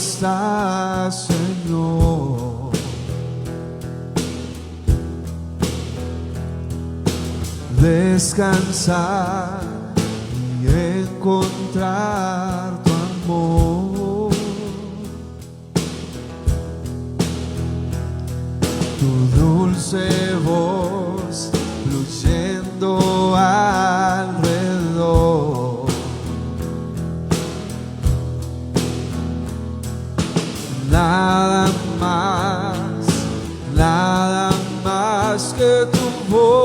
estás, Señor. Descansar y encontrar tu amor. Tu dulce voz fluyendo alrededor. Nada más que tu voz.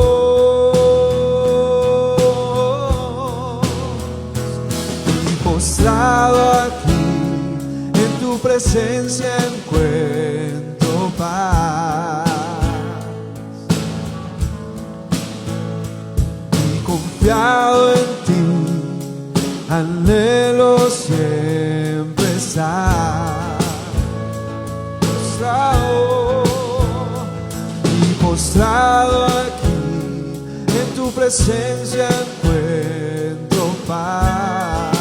Y postrado aquí en tu presencia encuentro paz. Y confiado en ti, anhelo siempre estar. Postrado aquí en tu presencia encuentro paz.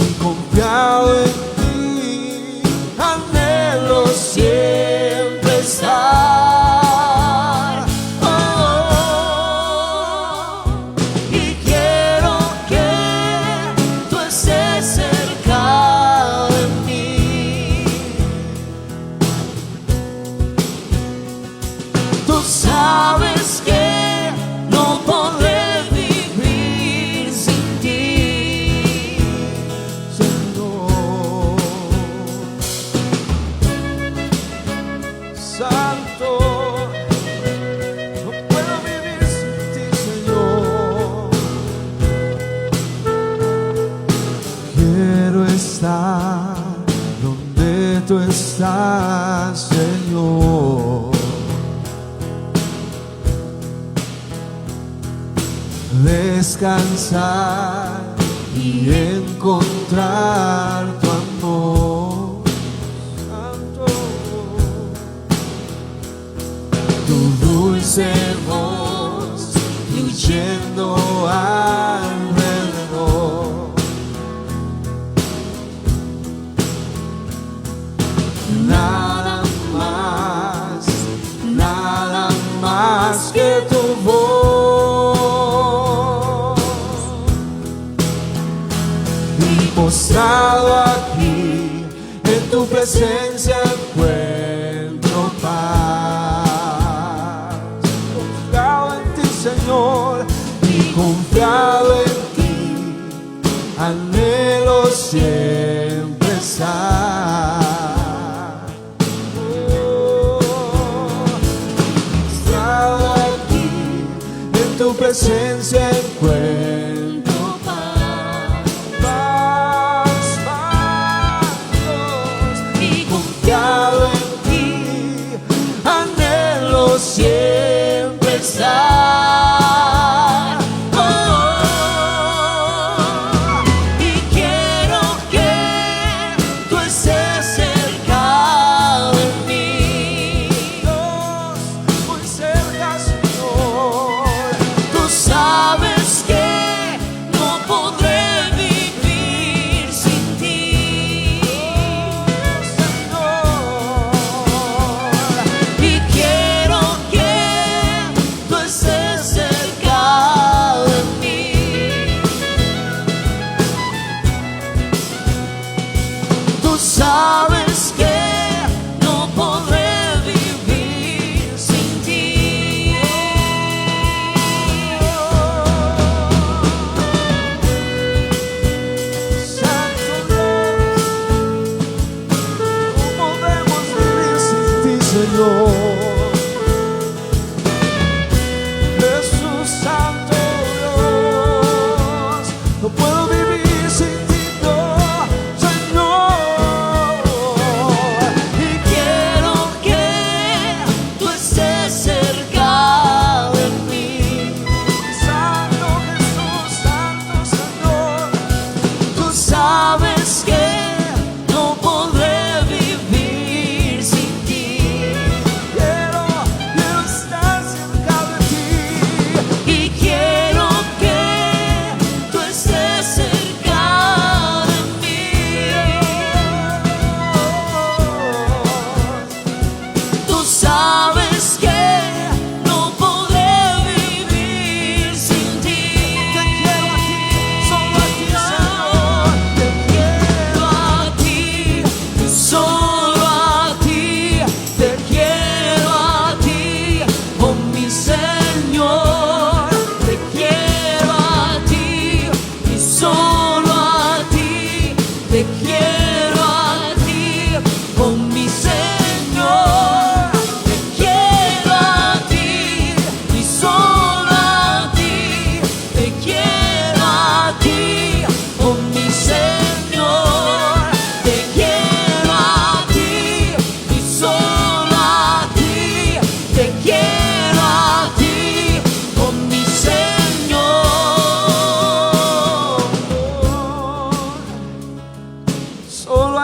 Y confiado en ti, anhelo siempre estar. Y quiero que tú estés cerca de mí. Tú sabes que no podré vivir sin ti, Señor. Santo, no puedo vivir sin ti, Señor. Quiero estar donde tú estás, Señor. Descansar y encontrar tu amor, Santo. Tu dulce voz fluyendo alrededor. Nada más que tu voz. Postrado aquí en tu presencia encuentro paz. Confiado en ti, Señor, y confiado en ti, anhelo siempre estar. Postrado aquí en tu presencia encuentro siempre estar. Y quiero que tú estés cerca de mí. Dios, muy cerca, Señor. Tú sabes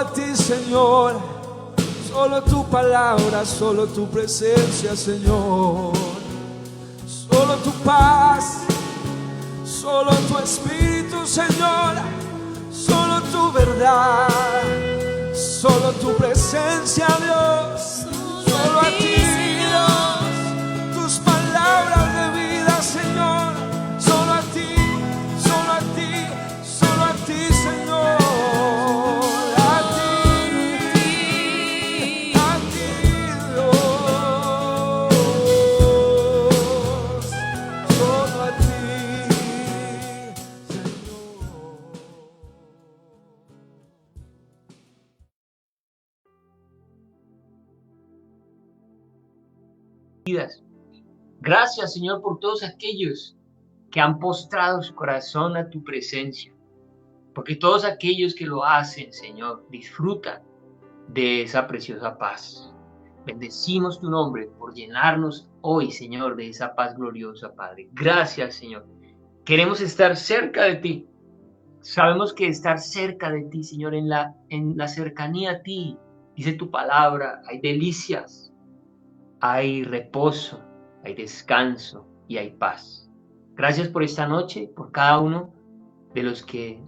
a ti, Señor. Solo tu palabra, solo tu presencia, Señor. Solo tu paz, solo tu espíritu, Señor. Solo tu verdad, solo tu presencia, Dios. Solo a ti, Dios. Tus palabras de vida, Señor. Solo a ti, solo a ti, solo a ti, Señor. Gracias, Señor, por todos aquellos que han postrado su corazón a tu presencia, porque todos aquellos que lo hacen, Señor, disfrutan de esa preciosa paz. Bendecimos tu nombre por llenarnos hoy, Señor, de esa paz gloriosa, Padre. Gracias, Señor. Queremos estar cerca de ti. Sabemos que estar cerca de ti, Señor, en la cercanía a ti, dice tu palabra, hay delicias, hay reposo, hay descanso y hay paz. Gracias por esta noche, por cada uno de los que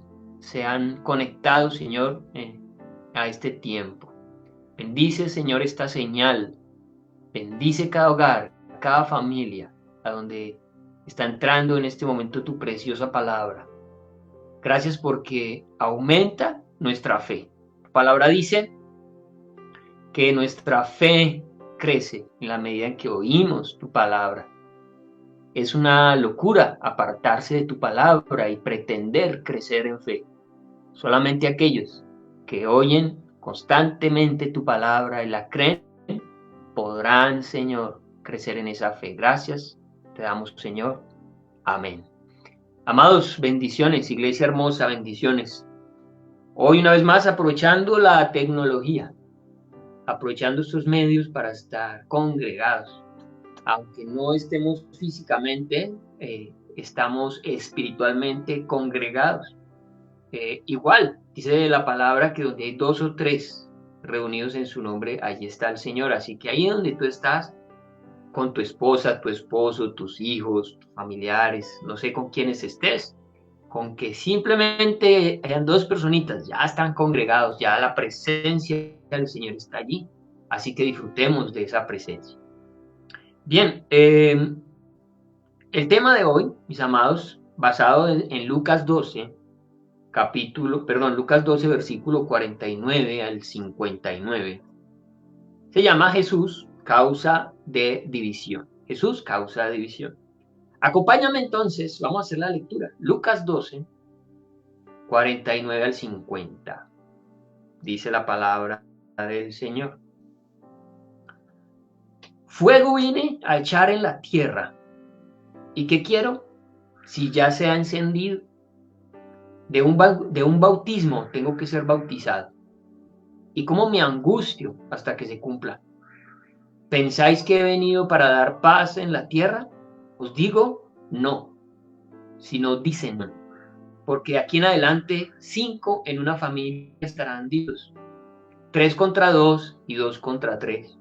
se han conectado, Señor, a este tiempo. Bendice, Señor, esta señal. Bendice cada hogar, cada familia, a donde está entrando en este momento tu preciosa palabra. Gracias porque aumenta nuestra fe. Tu palabra dice que nuestra fe crece en la medida en que oímos tu palabra. Es una locura apartarse de tu palabra y pretender crecer en fe. Solamente aquellos que oyen constantemente tu palabra y la creen podrán, Señor, crecer en esa fe. Gracias te damos, Señor. Amén. Amados, bendiciones, iglesia hermosa, bendiciones. Hoy una vez más aprovechando la tecnología, aprovechando estos medios para estar congregados. Aunque no estemos físicamente, estamos espiritualmente congregados. Igual, dice la palabra que donde hay 2 o 3 reunidos en su nombre, allí está el Señor. Así que ahí donde tú estás, con tu esposa, tu esposo, tus hijos, tus familiares, no sé con quiénes estés, con que simplemente hayan 2 personitas, ya están congregados, ya la presencia del Señor está allí. Así que disfrutemos de esa presencia. Bien, el tema de hoy, mis amados, basado en Lucas 12, Lucas 12, versículo 49 al 59, se llama Jesús, causa de división. Jesús, causa de división. Acompáñame entonces, vamos a hacer la lectura. Lucas 12, 49 al 50. Dice la palabra del Señor. Fuego vine a echar en la tierra. ¿Y qué quiero? Si ya se ha encendido. De un bautismo tengo que ser bautizado. ¿Y cómo me angustio hasta que se cumpla? ¿Pensáis que he venido para dar paz en la tierra? Os digo, no, sino dicen no. Porque de aquí en adelante 5 en una familia estarán divididos, 3 contra 2 y 2 contra 3.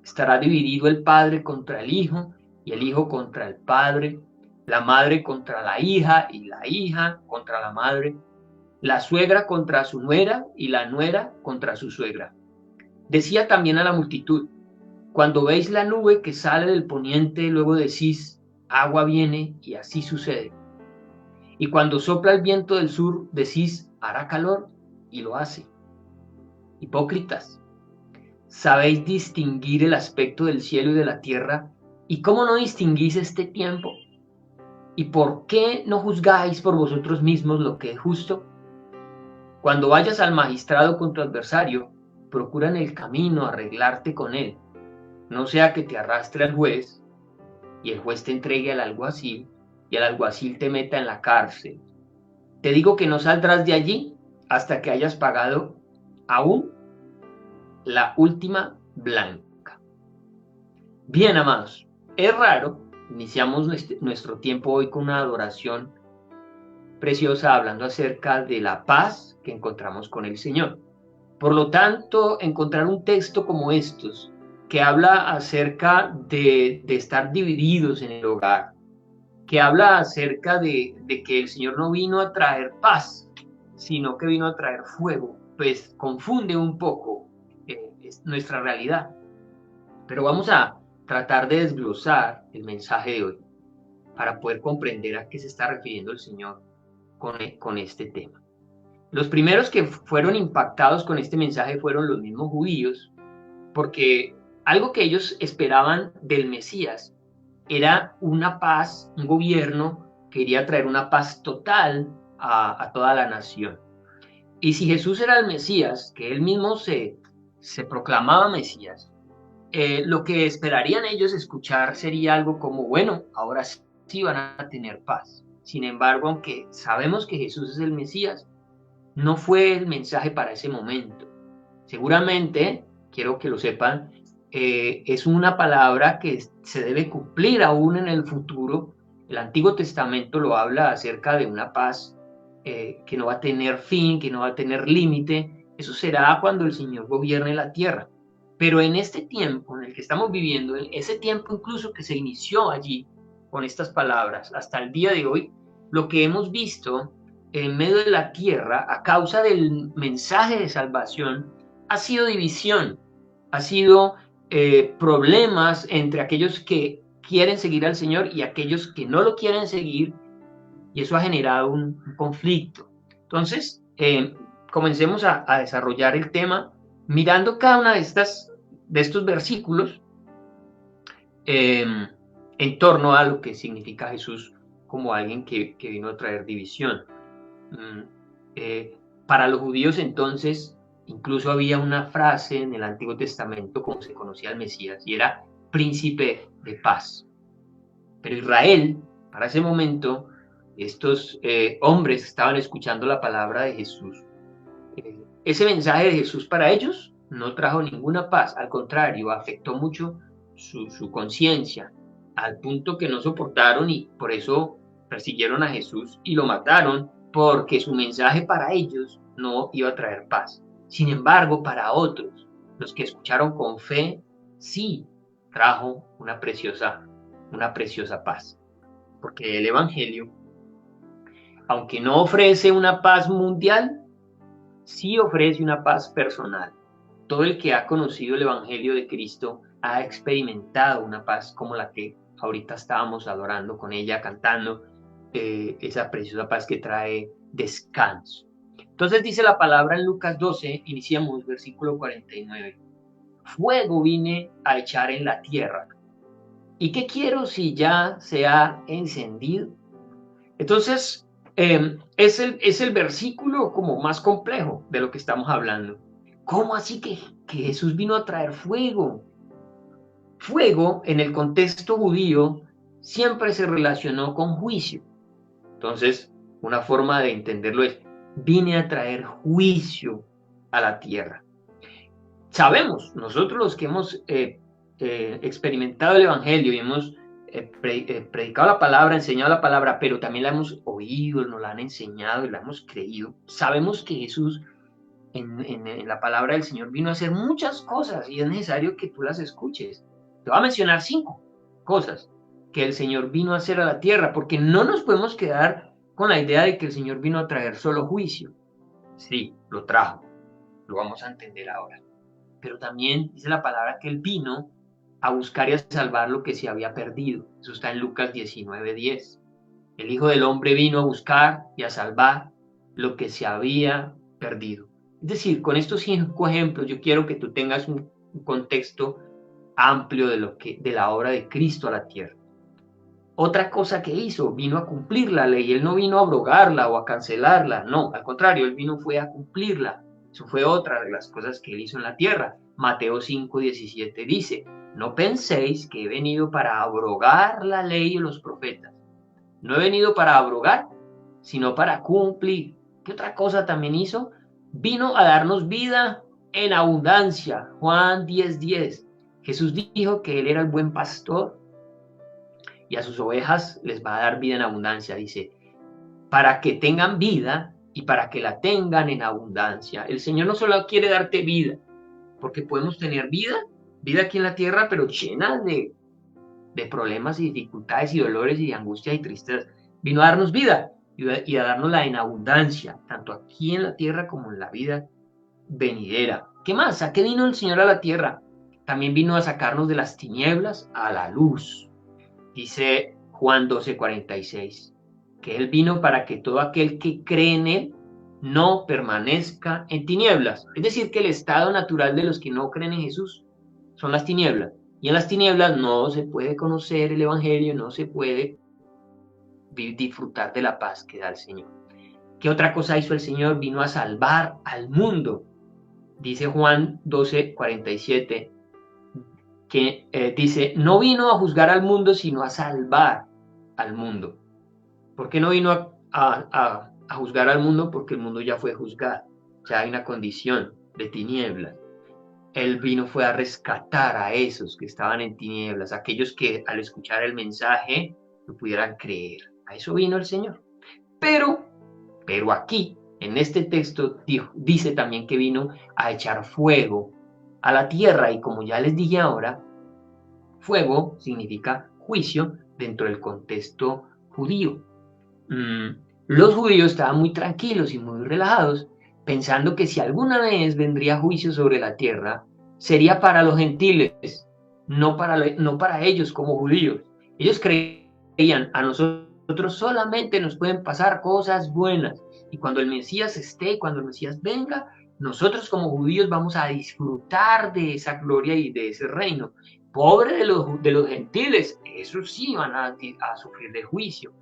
Estará dividido el padre contra el hijo y el hijo contra el padre, la madre contra la hija y la hija contra la madre, la suegra contra su nuera y la nuera contra su suegra. Decía también a la multitud: cuando veis la nube que sale del poniente, luego decís, agua viene, y así sucede. Y cuando sopla el viento del sur, decís, hará calor, y lo hace. Hipócritas, ¿sabéis distinguir el aspecto del cielo y de la tierra? ¿Y cómo no distinguís este tiempo? ¿Y por qué no juzgáis por vosotros mismos lo que es justo? Cuando vayas al magistrado con tu adversario, procura en el camino arreglarte con él, no sea que te arrastre al juez, y el juez te entregue al alguacil, y el alguacil te meta en la cárcel. Te digo que no saldrás de allí hasta que hayas pagado aún la última blanca. Bien, amados, es raro, iniciamos nuestro tiempo hoy con una adoración preciosa hablando acerca de la paz que encontramos con el Señor. Por lo tanto, encontrar un texto como estos, que habla acerca de estar divididos en el hogar, que habla acerca de que el Señor no vino a traer paz, sino que vino a traer fuego, pues confunde un poco nuestra realidad. Pero vamos a tratar de desglosar el mensaje de hoy para poder comprender a qué se está refiriendo el Señor con este tema. Los primeros que fueron impactados con este mensaje fueron los mismos judíos, porque algo que ellos esperaban del Mesías era una paz, un gobierno que iría a traer una paz total a toda la nación. Y si Jesús era el Mesías, que él mismo se proclamaba Mesías, lo que esperarían ellos escuchar sería algo como, bueno, ahora sí van a tener paz. Sin embargo, aunque sabemos que Jesús es el Mesías, no fue el mensaje para ese momento. Seguramente, quiero que lo sepan, es una palabra que se debe cumplir aún en el futuro. El Antiguo Testamento lo habla acerca de una paz que no va a tener fin, que no va a tener límite. Eso será cuando el Señor gobierne la tierra. Pero en este tiempo en el que estamos viviendo, en ese tiempo incluso que se inició allí con estas palabras, hasta el día de hoy, lo que hemos visto en medio de la tierra a causa del mensaje de salvación ha sido división, ha sido problemas entre aquellos que quieren seguir al Señor y aquellos que no lo quieren seguir, y eso ha generado un conflicto. Entonces, comencemos a desarrollar el tema mirando cada una de estos versículos en torno a lo que significa Jesús como alguien que vino a traer división. Para los judíos entonces, incluso había una frase en el Antiguo Testamento como se conocía al Mesías, y era príncipe de paz. Pero Israel, para ese momento, estos hombres estaban escuchando la palabra de Jesús. Ese mensaje de Jesús para ellos no trajo ninguna paz, al contrario, afectó mucho su conciencia, al punto que no soportaron y por eso persiguieron a Jesús y lo mataron, porque su mensaje para ellos no iba a traer paz. Sin embargo, para otros, los que escucharon con fe, sí trajo una preciosa paz. Porque el Evangelio, aunque no ofrece una paz mundial, sí ofrece una paz personal. Todo el que ha conocido el Evangelio de Cristo ha experimentado una paz como la que ahorita estábamos adorando con ella, cantando, esa preciosa paz que trae descanso. Entonces dice la palabra en Lucas 12, iniciamos versículo 49. Fuego vine a echar en la tierra. ¿Y qué quiero si ya se ha encendido? Entonces, es el versículo como más complejo de lo que estamos hablando. ¿Cómo así que Jesús vino a traer fuego? Fuego, en el contexto judío, siempre se relacionó con juicio. Entonces, una forma de entenderlo es, vine a traer juicio a la tierra. Sabemos, nosotros los que hemos experimentado el Evangelio y hemos predicado la palabra, enseñado la palabra, pero también la hemos oído, nos la han enseñado y la hemos creído, sabemos que Jesús en la palabra del Señor vino a hacer muchas cosas y es necesario que tú las escuches. Te voy a mencionar 5 cosas que el Señor vino a hacer a la tierra, porque no nos podemos quedar con la idea de que el Señor vino a traer solo juicio. Sí, lo trajo, lo vamos a entender ahora. Pero también dice la palabra que Él vino a buscar y a salvar lo que se había perdido. Eso está en Lucas 19:10. El Hijo del Hombre vino a buscar y a salvar lo que se había perdido. Es decir, con estos 5 ejemplos yo quiero que tú tengas un contexto amplio de la obra de Cristo a la tierra. Otra cosa que hizo, vino a cumplir la ley. Él no vino a abrogarla o a cancelarla, no, al contrario, Él fue a cumplirla. Eso fue otra de las cosas que Él hizo en la tierra. Mateo 5:17 dice, no penséis que he venido para abrogar la ley y los profetas. No he venido para abrogar, sino para cumplir. ¿Qué otra cosa también hizo? Vino a darnos vida en abundancia. Juan 10:10. Jesús dijo que Él era el buen pastor y a sus ovejas les va a dar vida en abundancia. Dice, para que tengan vida y para que la tengan en abundancia. El Señor no solo quiere darte vida, porque podemos tener vida aquí en la tierra, pero llena de problemas y dificultades y dolores y angustias y tristezas. Vino a darnos vida y a darnosla en abundancia, tanto aquí en la tierra como en la vida venidera. ¿Qué más? ¿A qué vino el Señor a la tierra? También vino a sacarnos de las tinieblas a la luz. Dice Juan 12:46, que Él vino para que todo aquel que cree en Él no permanezca en tinieblas. Es decir, que el estado natural de los que no creen en Jesús son las tinieblas. Y en las tinieblas no se puede conocer el Evangelio, no se puede disfrutar de la paz que da el Señor. ¿Qué otra cosa hizo el Señor? Vino a salvar al mundo. Dice Juan 12:47, que dice, no vino a juzgar al mundo, sino a salvar al mundo. ¿Por qué no vino a juzgar al mundo? Porque el mundo ya fue juzgado, ya hay una condición de tinieblas. Él vino fue a rescatar a esos que estaban en tinieblas, aquellos que al escuchar el mensaje no pudieran creer. A eso vino el Señor. Pero aquí, en este texto, dice también que vino a echar fuego a la tierra, y como ya les dije ahora, fuego significa juicio dentro del contexto judío. Los judíos estaban muy tranquilos y muy relajados, pensando que si alguna vez vendría juicio sobre la tierra, sería para los gentiles, no para ellos como judíos. Ellos creían, a nosotros solamente nos pueden pasar cosas buenas, y cuando el Mesías esté, cuando el Mesías venga, nosotros como judíos vamos a disfrutar de esa gloria y de ese reino. Pobre de los gentiles, esos sí van a sufrir de juicio.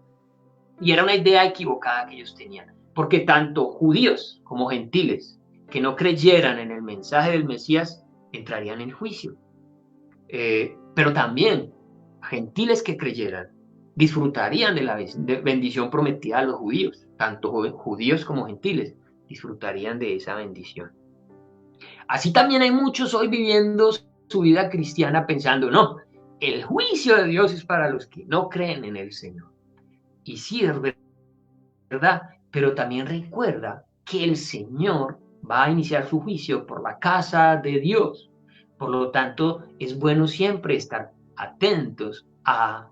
Y era una idea equivocada que ellos tenían, porque tanto judíos como gentiles que no creyeran en el mensaje del Mesías entrarían en juicio. Pero también gentiles que creyeran disfrutarían de la bendición prometida a los judíos, tanto judíos como gentiles disfrutarían de esa bendición. Así también hay muchos hoy viviendo su vida cristiana pensando, no, el juicio de Dios es para los que no creen en el Señor. Y sí, es verdad, pero también recuerda que el Señor va a iniciar su juicio por la casa de Dios. Por lo tanto, es bueno siempre estar atentos a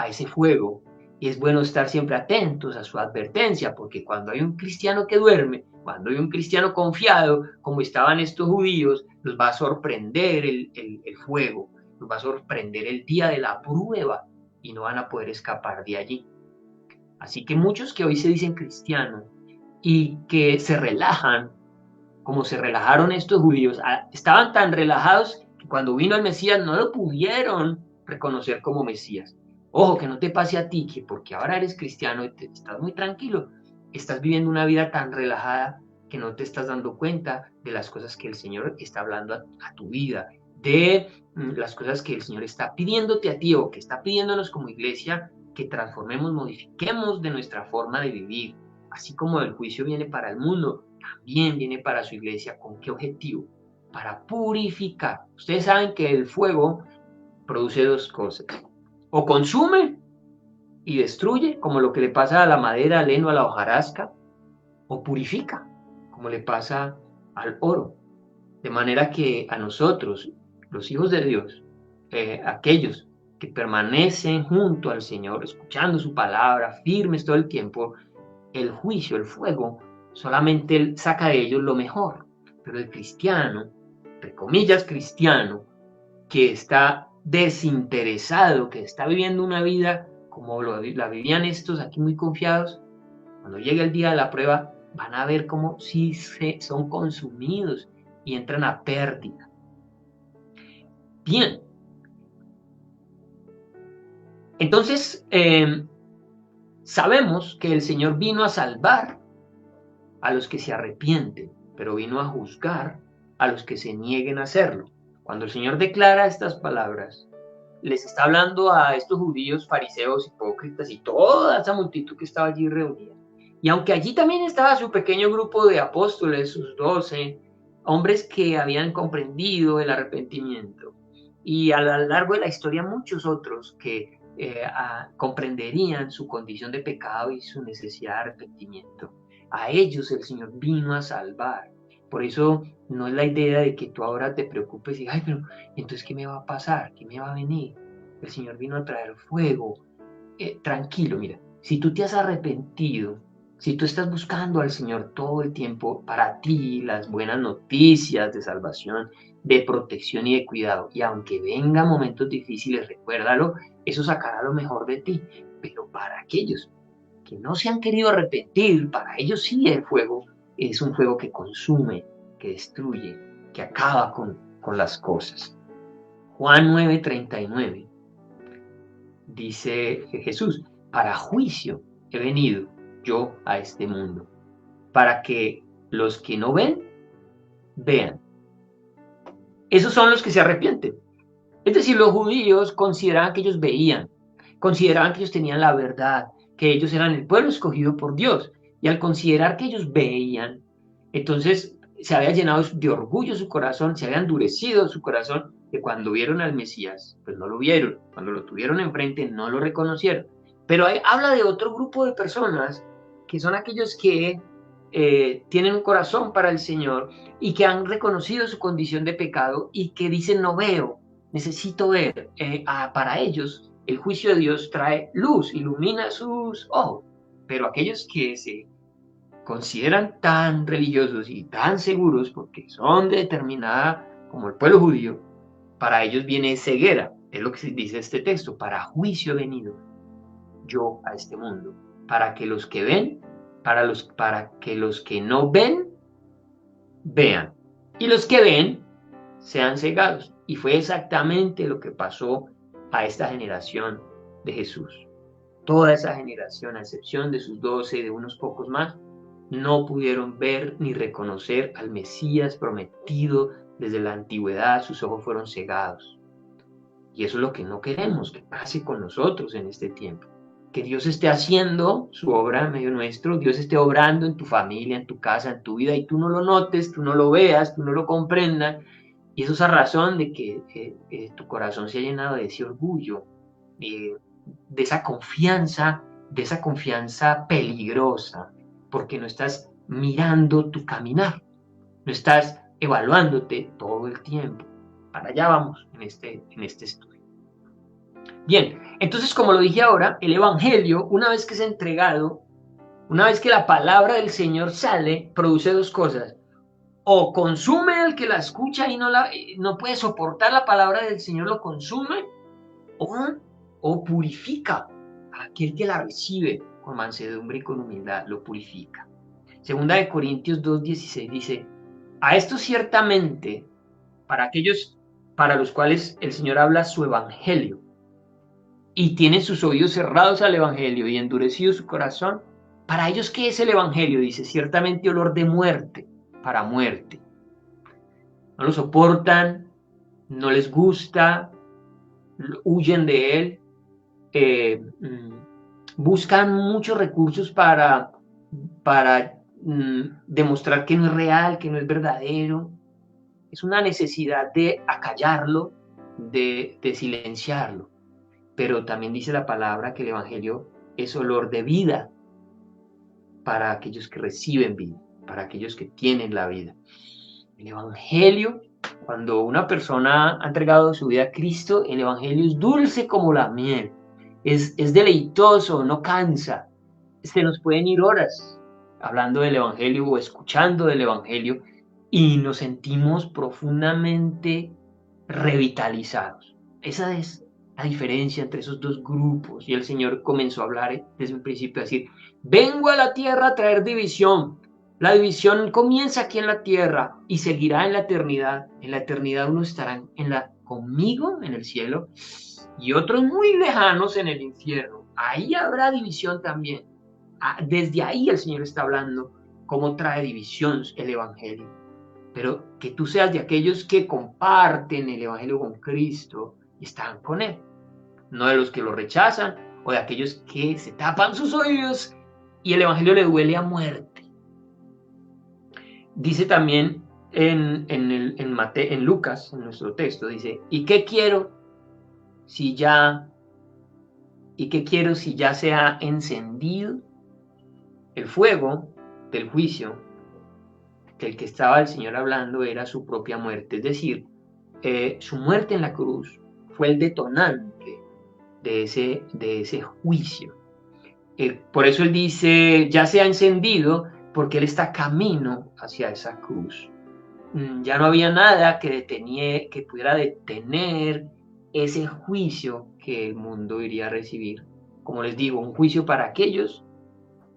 ese fuego, y es bueno estar siempre atentos a su advertencia, porque cuando hay un cristiano que duerme, cuando hay un cristiano confiado, como estaban estos judíos, los va a sorprender el fuego, los va a sorprender el día de la prueba, y no van a poder escapar de allí. Así que muchos que hoy se dicen cristianos y que se relajan, como se relajaron estos judíos, estaban tan relajados que cuando vino el Mesías no lo pudieron reconocer como Mesías. Ojo, que no te pase a ti, que porque ahora eres cristiano y estás muy tranquilo, estás viviendo una vida tan relajada que no te estás dando cuenta de las cosas que el Señor está hablando a tu vida, de las cosas que el Señor está pidiéndote a ti o que está pidiéndonos como iglesia, que transformemos, modifiquemos de nuestra forma de vivir. Así como el juicio viene para el mundo, también viene para su iglesia. ¿Con qué objetivo? Para purificar. Ustedes saben que el fuego produce dos cosas. O consume y destruye, como lo que le pasa a la madera, al heno, a la hojarasca, o purifica, como le pasa al oro. De manera que a nosotros, los hijos de Dios, aquellos que permanecen junto al Señor, escuchando su palabra, firmes todo el tiempo, el juicio, el fuego, solamente saca de ellos lo mejor. Pero el cristiano, entre comillas cristiano, que está desinteresado, que está viviendo una vida como la vivían estos aquí muy confiados, cuando llegue el día de la prueba, van a ver cómo sí son consumidos y entran a pérdida. Bien. Entonces, sabemos que el Señor vino a salvar a los que se arrepienten, pero vino a juzgar a los que se nieguen a hacerlo. Cuando el Señor declara estas palabras, les está hablando a estos judíos, fariseos, hipócritas y toda esa multitud que estaba allí reunida. Y aunque allí también estaba su pequeño grupo de apóstoles, sus 12, hombres que habían comprendido el arrepentimiento, y a lo largo de la historia muchos otros que comprenderían su condición de pecado y su necesidad de arrepentimiento. A ellos el Señor vino a salvar. Por eso no es la idea de que tú ahora te preocupes y, ay, pero entonces, ¿qué me va a pasar? ¿Qué me va a venir? El Señor vino a traer fuego. Tranquilo, mira, si tú te has arrepentido, si tú estás buscando al Señor todo el tiempo, para ti las buenas noticias de salvación, de protección y de cuidado, y aunque vengan momentos difíciles, recuérdalo, eso sacará lo mejor de ti. Pero para aquellos que no se han querido arrepentir, para ellos sí el fuego es un fuego que consume, que destruye, que acaba con las cosas. Juan 9:39 dice Jesús: para juicio he venido yo a este mundo, para que los que no ven, vean. Esos son los que se arrepienten. Es decir, los judíos consideraban que ellos veían, consideraban que ellos tenían la verdad, que ellos eran el pueblo escogido por Dios. Y al considerar que ellos veían, entonces se había llenado de orgullo su corazón, se había endurecido su corazón, que cuando vieron al Mesías, pues no lo vieron. Cuando lo tuvieron enfrente, no lo reconocieron. Pero habla de otro grupo de personas, que son aquellos que tienen un corazón para el Señor y que han reconocido su condición de pecado y que dicen: no veo, necesito ver. Para ellos el juicio de Dios trae luz, ilumina sus ojos, pero aquellos que se consideran tan religiosos y tan seguros porque son determinada, como el pueblo judío, para ellos viene ceguera. Es lo que dice este texto: para juicio he venido yo a este mundo, para que los que ven, para que los que no ven, vean, y los que ven sean cegados. Y fue exactamente lo que pasó a esta generación de Jesús. Toda esa generación, a excepción de sus 12 y de unos pocos más, no pudieron ver ni reconocer al Mesías prometido desde la antigüedad. Sus ojos fueron cegados. Y eso es lo que no queremos que pase con nosotros en este tiempo. Que Dios esté haciendo su obra en medio nuestro, Dios esté obrando en tu familia, en tu casa, en tu vida, y tú no lo notes, tú no lo veas, tú no lo comprendas. Y eso es a razón de que tu corazón se ha llenado de ese orgullo, de esa confianza peligrosa, porque no estás mirando tu caminar, no estás evaluándote todo el tiempo. Para allá vamos en este estudio. Bien, entonces, como lo dije ahora, el Evangelio, una vez que es entregado, una vez que la palabra del Señor sale, produce dos cosas: o consume al que la escucha y no puede soportar la palabra del Señor, lo consume, o purifica a aquel que la recibe con mansedumbre y con humildad, lo purifica. Segunda de Corintios 2:16 dice: a esto ciertamente, para aquellos para los cuales el Señor habla su evangelio y tienen sus oídos cerrados al evangelio y endurecido su corazón, para ellos, ¿qué es el evangelio? Dice: ciertamente olor de muerte para muerte. No lo soportan, no les gusta, huyen de él, buscan muchos recursos para demostrar que no es real, que no es verdadero. Es una necesidad de acallarlo, de silenciarlo. Pero también dice la palabra que el evangelio es olor de vida para aquellos que reciben vida, para aquellos que tienen la vida. El evangelio, cuando una persona ha entregado su vida a Cristo, el evangelio es dulce como la miel, es deleitoso, no cansa. Se nos pueden ir horas hablando del evangelio o escuchando del evangelio y nos sentimos profundamente revitalizados. Esa es la diferencia entre esos dos grupos. Y el Señor comenzó a hablar desde un principio, a decir: vengo a la tierra a traer división. La división comienza aquí en la tierra y seguirá en la eternidad. En la eternidad unos estarán conmigo en el cielo y otros muy lejanos en el infierno. Ahí habrá división también. Desde ahí el Señor está hablando cómo trae división el evangelio. Pero que tú seas de aquellos que comparten el evangelio con Cristo y están con él, no de los que lo rechazan o de aquellos que se tapan sus oídos y el evangelio le duele a muerte. Dice también en Lucas, en nuestro texto, dice: ¿y qué quiero si ya ¿Y qué quiero si ya se ha encendido el fuego del juicio? Del que estaba el Señor hablando era su propia muerte, es decir, su muerte en la cruz fue el detonante de ese juicio. Por eso Él dice, ya se ha encendido, porque Él está camino hacia esa cruz. Ya no había nada que pudiera detener ese juicio que el mundo iría a recibir. Como les digo, un juicio para aquellos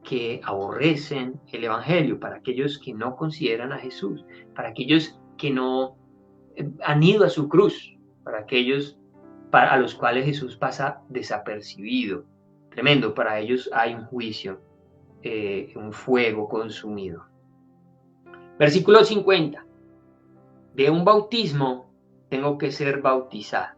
que aborrecen el Evangelio, para aquellos que no consideran a Jesús, para aquellos que no han ido a su cruz, para aquellos a los cuales Jesús pasa desapercibido. Tremendo, para ellos hay un juicio, un fuego consumido. Versículo 50. De un bautismo tengo que ser bautizado.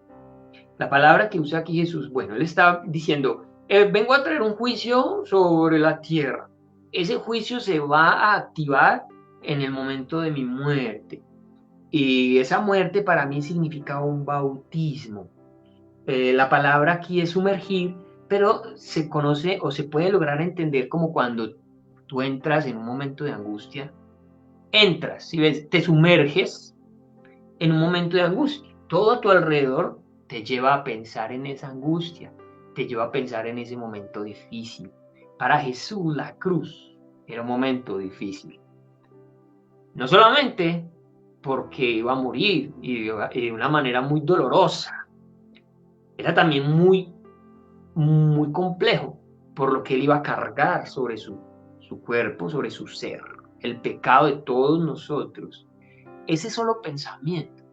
La palabra que usa aquí Jesús, bueno, Él está diciendo, vengo a traer un juicio sobre la tierra. Ese juicio se va a activar en el momento de mi muerte. Y esa muerte para mí significa un bautismo. La palabra aquí es sumergir, pero se conoce o se puede lograr entender como cuando tú entras en un momento de angustia. Entras, si ves, te sumerges en un momento de angustia. Todo a tu alrededor te lleva a pensar en esa angustia, te lleva a pensar en ese momento difícil. Para Jesús la cruz era un momento difícil. No solamente porque iba a morir y de una manera muy dolorosa, era también muy, muy complejo por lo que Él iba a cargar sobre su cuerpo, sobre su ser, el pecado de todos nosotros. Ese solo pensamiento,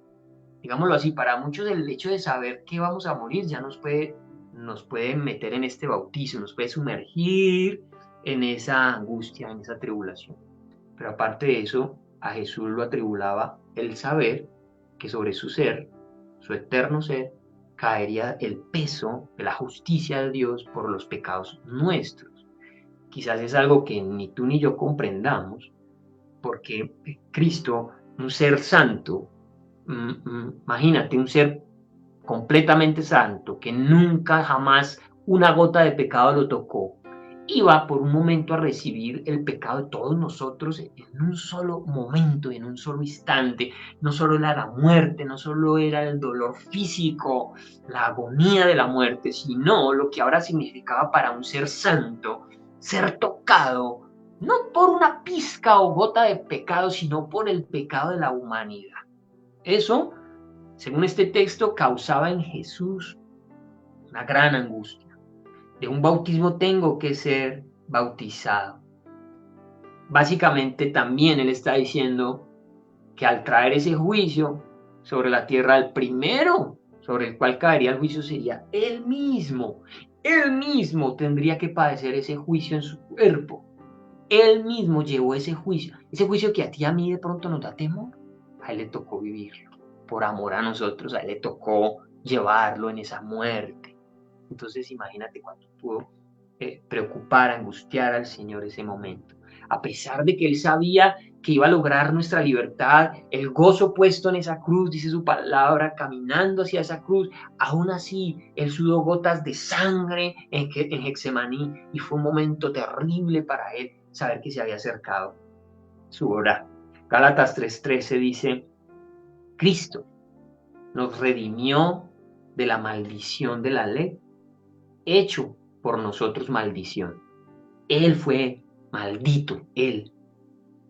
digámoslo así, para muchos el hecho de saber que vamos a morir ya nos puede meter en este bautismo, nos puede sumergir en esa angustia, en esa tribulación. Pero aparte de eso, a Jesús lo atribulaba el saber que sobre su ser, su eterno ser, caería el peso de la justicia de Dios por los pecados nuestros. Quizás es algo que ni tú ni yo comprendamos, porque Cristo, un ser santo, imagínate, un ser completamente santo, que nunca jamás una gota de pecado lo tocó, iba por un momento a recibir el pecado de todos nosotros en un solo momento, en un solo instante. No solo era la muerte, no solo era el dolor físico, la agonía de la muerte, sino lo que ahora significaba para un ser santo, ser tocado, no por una pizca o gota de pecado, sino por el pecado de la humanidad. Eso, según este texto, causaba en Jesús una gran angustia. De un bautismo tengo que ser bautizado. Básicamente también Él está diciendo que al traer ese juicio sobre la tierra, el primero sobre el cual caería el juicio sería Él mismo. Él mismo tendría que padecer ese juicio en su cuerpo. Él mismo llevó ese juicio que a ti y a mí de pronto nos da temor. A Él le tocó vivirlo. Por amor a nosotros, a Él le tocó llevarlo en esa muerte. Entonces imagínate cuánto pudo preocupar, angustiar al Señor ese momento. A pesar de que Él sabía que iba a lograr nuestra libertad, el gozo puesto en esa cruz, dice su palabra, caminando hacia esa cruz, aún así Él sudó gotas de sangre en Getsemaní y fue un momento terrible para Él saber que se había acercado su hora. Gálatas 3:13 dice, Cristo nos redimió de la maldición de la ley, hecho por nosotros maldición. Él fue maldito, Él.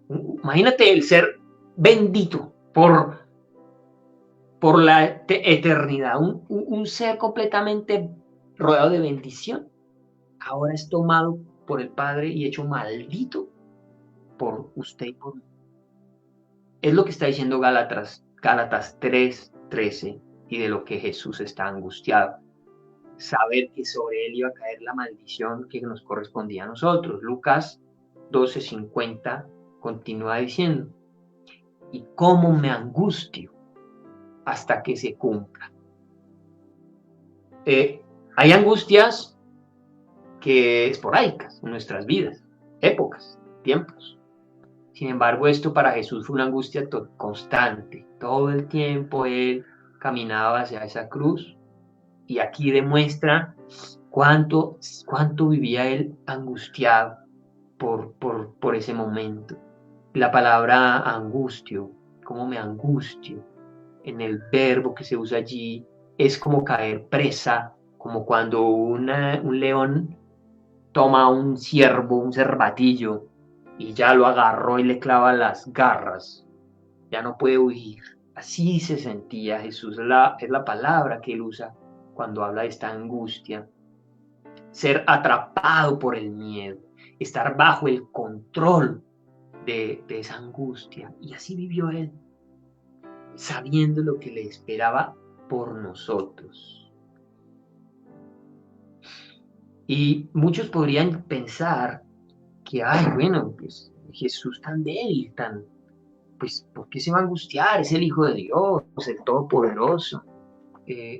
Imagínate el ser bendito por la eternidad, un ser completamente rodeado de bendición. Ahora es tomado por el Padre y hecho maldito por usted y por mí. Es lo que está diciendo Gálatas 3:13 y de lo que Jesús está angustiado. Saber que sobre Él iba a caer la maldición que nos correspondía a nosotros. Lucas 12:50 continúa diciendo, y cómo me angustio hasta que se cumpla. Hay angustias que esporádicas en nuestras vidas, épocas, tiempos. Sin embargo, esto para Jesús fue una angustia constante. Todo el tiempo Él caminaba hacia esa cruz y aquí demuestra ¿Cuánto vivía él angustiado por ese momento? La palabra angustio, cómo me angustio, en el verbo que se usa allí, es como caer presa, como cuando un león toma un ciervo, un cervatillo, y ya lo agarró y le clava las garras, ya no puede huir. Así se sentía Jesús, es la palabra que él usa cuando habla de esta angustia. Ser atrapado por el miedo, estar bajo el control de esa angustia. Y así vivió él, sabiendo lo que le esperaba por nosotros. Y muchos podrían pensar que, ay, bueno, pues Jesús tan débil, pues, ¿por qué se va a angustiar? Es el Hijo de Dios, el Todopoderoso.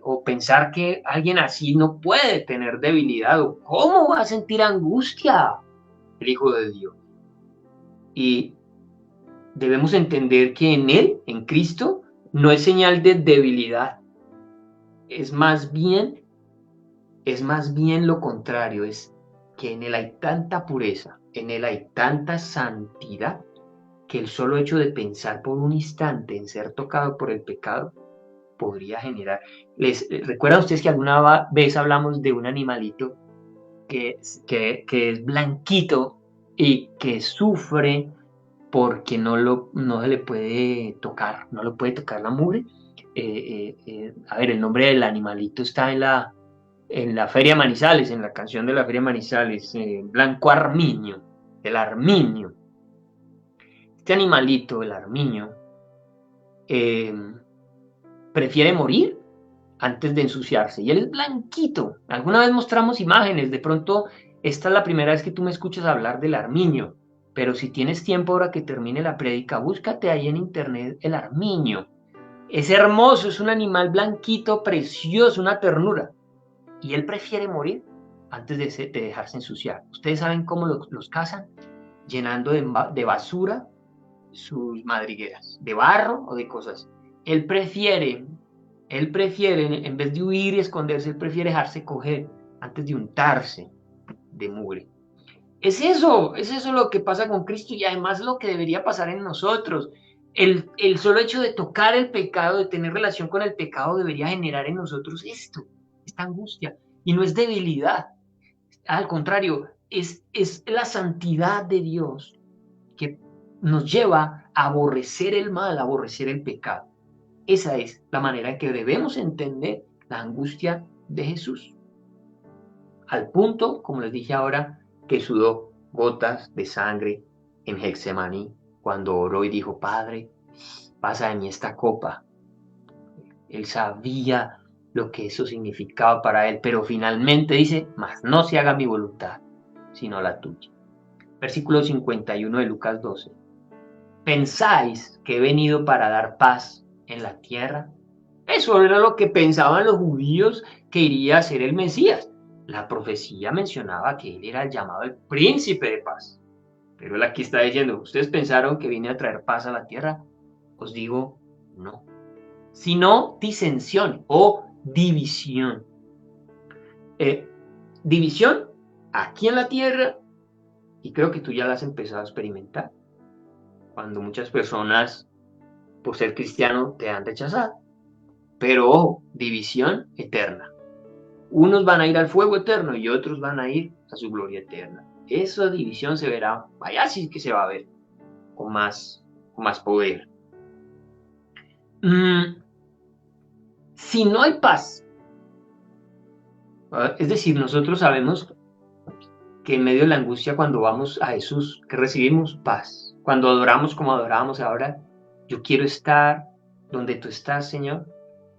O pensar que alguien así no puede tener debilidad, o cómo va a sentir angustia el Hijo de Dios. Y debemos entender que en Él, en Cristo, no es señal de debilidad, es más bien lo contrario, es que en Él hay tanta pureza, en Él hay tanta santidad, que el solo hecho de pensar por un instante en ser tocado por el pecado podría generar. ¿Recuerdan ustedes que alguna vez hablamos de un animalito que es blanquito y que sufre porque no se le puede tocar, no lo puede tocar la mugre? A ver, el nombre del animalito está en la Feria Manizales, en la canción de la Feria Manizales, Blanco Armiño, el armiño. Este animalito, el armiño, prefiere morir antes de ensuciarse. Y él es blanquito. Alguna vez mostramos imágenes. De pronto, esta es la primera vez que tú me escuchas hablar del armiño. Pero si tienes tiempo ahora que termine la prédica, búscate ahí en internet el armiño. Es hermoso, es un animal blanquito, precioso, una ternura. Y él prefiere morir antes de dejarse ensuciar. ¿Ustedes saben cómo los cazan? Llenando de basura sus madrigueras, de barro o de cosas. Él prefiere, en vez de huir y esconderse, él prefiere dejarse coger antes de untarse de mugre. Es eso lo que pasa con Cristo y además lo que debería pasar en nosotros. El solo hecho de tocar el pecado, de tener relación con el pecado, debería generar en nosotros esta angustia. Y no es debilidad, al contrario, es la santidad de Dios que nos lleva a aborrecer el mal, a aborrecer el pecado. Esa es la manera en que debemos entender la angustia de Jesús. Al punto, como les dije ahora, que sudó gotas de sangre en Getsemaní cuando oró y dijo: Padre, pasa de mí esta copa. Él sabía lo que eso significaba para él, pero finalmente dice: mas no se haga mi voluntad, sino la tuya. Versículo 51 de Lucas 12. ¿Pensáis que he venido para dar paz en la tierra? Eso era lo que pensaban los judíos que iría a ser el Mesías. La profecía mencionaba que él era el llamado el príncipe de paz. Pero él aquí está diciendo: ¿ustedes pensaron que vine a traer paz a la tierra? Os digo, no. Sino disensión o división. División aquí en la tierra, y creo que tú ya la has empezado a experimentar. Cuando muchas personas, por ser cristiano, te han rechazado. Pero división eterna. Unos van a ir al fuego eterno y otros van a ir a su gloria eterna. Esa división se verá, vaya, sí que se va a ver con más poder. Si no hay paz, es decir, nosotros sabemos que en medio de la angustia, cuando vamos a Jesús, que recibimos paz. Cuando adoramos como adorábamos ahora, yo quiero estar donde tú estás, Señor,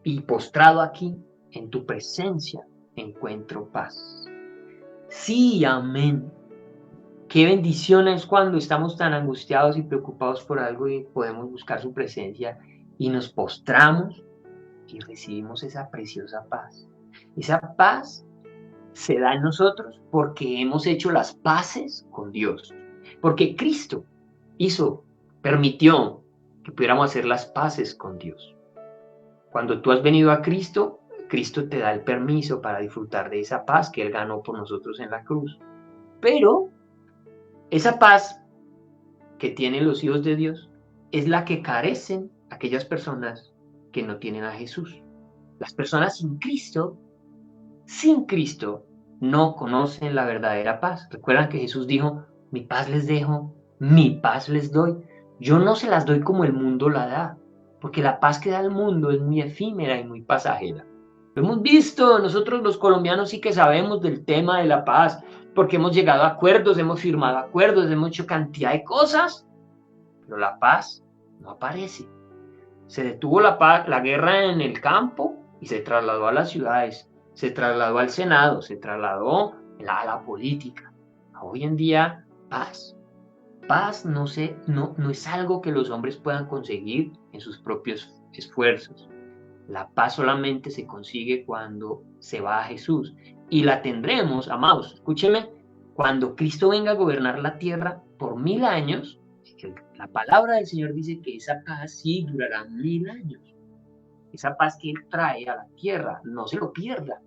y postrado aquí, en tu presencia, encuentro paz. Sí, amén. Qué bendición es cuando estamos tan angustiados y preocupados por algo y podemos buscar su presencia y nos postramos y recibimos esa preciosa paz. Esa paz se da en nosotros porque hemos hecho las paces con Dios. Porque Cristo permitió que pudiéramos hacer las paces con Dios. Cuando tú has venido a Cristo, Cristo te da el permiso para disfrutar de esa paz que Él ganó por nosotros en la cruz. Pero esa paz que tienen los hijos de Dios es la que carecen aquellas personas que no tienen a Jesús. Las personas sin Cristo, no conocen la verdadera paz. Recuerdan que Jesús dijo, mi paz les dejo, mi paz les doy. Yo no se las doy como el mundo la da, porque la paz que da el mundo es muy efímera y muy pasajera. Lo hemos visto, nosotros los colombianos sí que sabemos del tema de la paz, porque hemos llegado a acuerdos, hemos firmado acuerdos, hemos hecho cantidad de cosas, pero la paz no aparece. Se detuvo la guerra en el campo y se trasladó a las ciudades, se trasladó al Senado, se trasladó a la política. Hoy en día, paz. Paz no es algo que los hombres puedan conseguir en sus propios esfuerzos. La paz solamente se consigue cuando se va a Jesús. Y la tendremos, amados, escúcheme, cuando Cristo venga a gobernar la tierra por 1000 años, la palabra del Señor dice que esa paz sí durará 1000 años. Esa paz que Él trae a la tierra, no se lo pierda.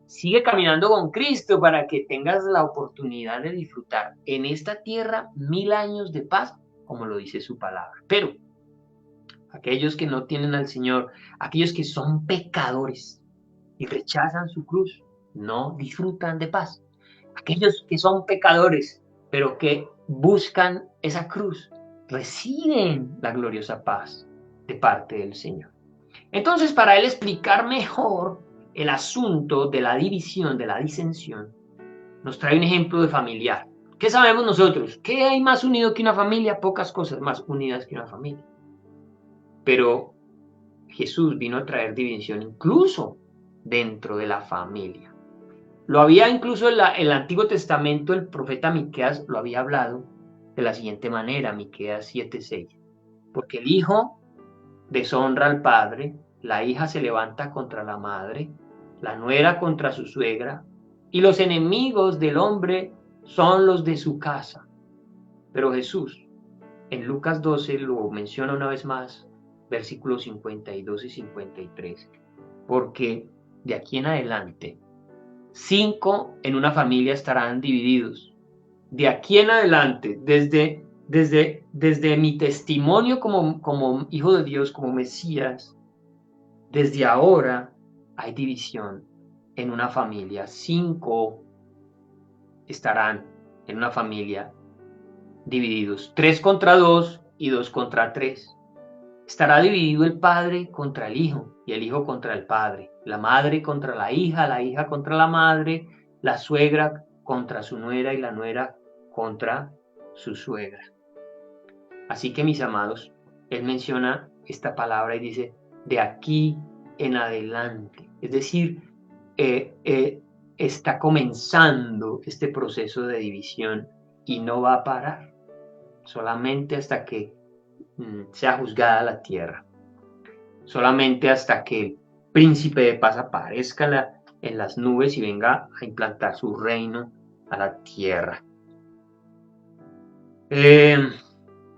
Sigue caminando con Cristo para que tengas la oportunidad de disfrutar en esta tierra 1000 años de paz, como lo dice su palabra. Pero aquellos que no tienen al Señor, aquellos que son pecadores y rechazan su cruz, no disfrutan de paz. Aquellos que son pecadores, pero que buscan esa cruz, reciben la gloriosa paz de parte del Señor. Entonces, para él explicar mejor el asunto de la división, de la disensión, nos trae un ejemplo de familiar. ¿Qué sabemos nosotros? ¿Qué hay más unido que una familia? Pocas cosas más unidas que una familia. Pero Jesús vino a traer división incluso dentro de la familia. Lo había incluso en el Antiguo Testamento, el profeta Miqueas lo había hablado de la siguiente manera, Miqueas 7:6. Porque el hijo deshonra al padre, la hija se levanta contra la madre, la nuera contra su suegra, y los enemigos del hombre son los de su casa. Pero Jesús, en Lucas 12, lo menciona una vez más, versículos 52 y 53, porque de aquí en adelante, 5 en una familia estarán divididos. De aquí en adelante, desde mi testimonio como hijo de Dios, como Mesías, desde ahora hay división en una familia. 5 estarán en una familia divididos. 3 contra 2 y 2 contra 3. Estará dividido el padre contra el hijo y el hijo contra el padre, la madre contra la hija contra la madre, la suegra contra su nuera y la nuera contra su suegra. Así que mis amados, él menciona esta palabra y dice, de aquí en adelante. Es decir, está comenzando este proceso de división y no va a parar, solamente hasta que sea juzgada la tierra, solamente hasta que el príncipe de paz aparezca en las nubes y venga a implantar su reino a la tierra.